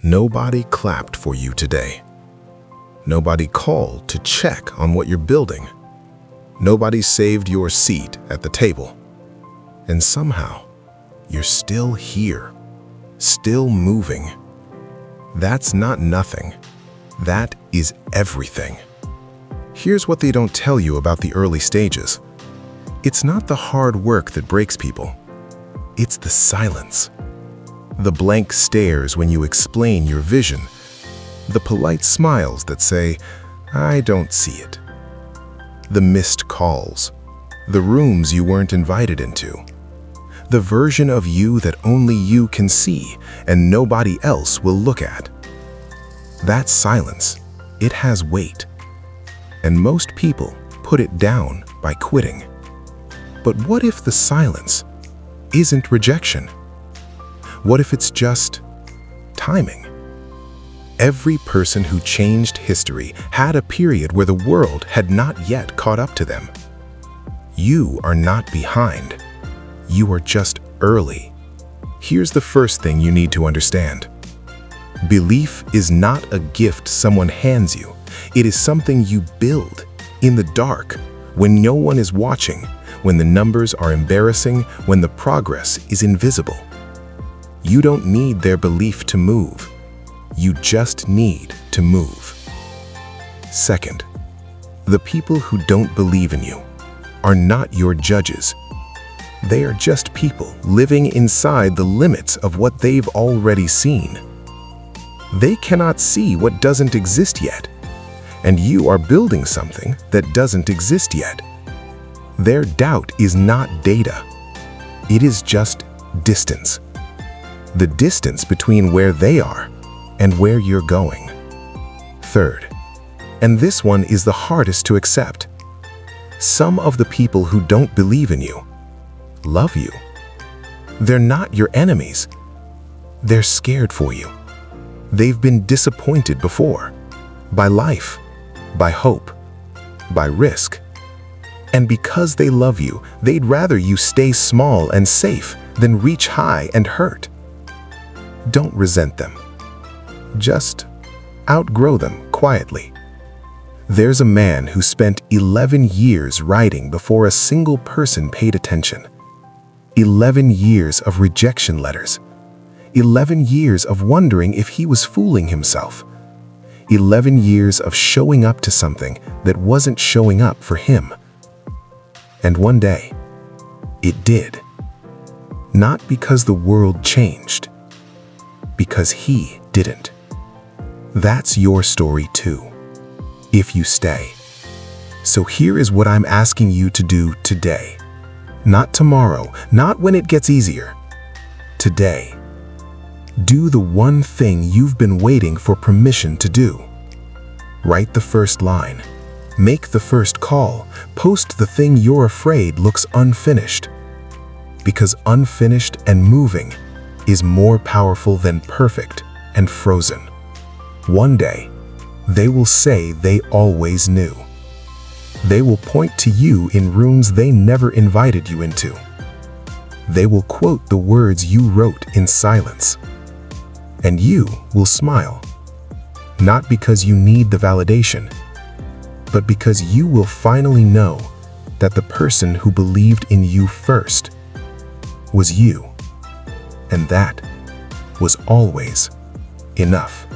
Nobody clapped for you today. Nobody called to check on what you're building. Nobody saved your seat at the table. And somehow, you're still here, still moving. That's not nothing. That is everything. Here's what they don't tell you about the early stages. It's not the hard work that breaks people. It's the silence. The blank stares when you explain your vision. The polite smiles that say, "I don't see it." The missed calls. The rooms you weren't invited into. The version of you that only you can see and nobody else will look at. That silence, it has weight. And most people put it down by quitting. But what if the silence isn't rejection? What if it's just timing? Every person who changed history had a period where the world had not yet caught up to them. You are not behind. You are just early. Here's the first thing you need to understand. Belief is not a gift someone hands you. It is something you build in the dark, when no one is watching, when the numbers are embarrassing, when the progress is invisible. You don't need their belief to move. You just need to move. Second, the people who don't believe in you are not your judges. They are just people living inside the limits of what they've already seen. They cannot see what doesn't exist yet, and you are building something that doesn't exist yet. Their doubt is not data. It is just distance. The distance between where they are and where you're going. Third, and this one is the hardest to accept, some of the people who don't believe in you love you. They're not your enemies. They're scared for you. They've been disappointed before, by life, by hope, by risk. And because they love you, they'd rather you stay small and safe than reach high and hurt. Don't resent them. Just outgrow them quietly. There's a man who spent 11 years writing before a single person paid attention. 11 years of rejection letters. 11 years of wondering if he was fooling himself. 11 years of showing up to something that wasn't showing up for him. And one day, it did. Not because the world changed, because he didn't. That's your story too, if you stay. So here is what I'm asking you to do today. Not tomorrow, not when it gets easier. Today. Do the one thing you've been waiting for permission to do. Write the first line. Make the first call. Post the thing you're afraid looks unfinished. Because unfinished and moving is more powerful than perfect and frozen. One day, they will say they always knew. They will point to you in rooms they never invited you into. They will quote the words you wrote in silence. And you will smile. Not because you need the validation, but because you will finally know that the person who believed in you first was you. And that was always enough.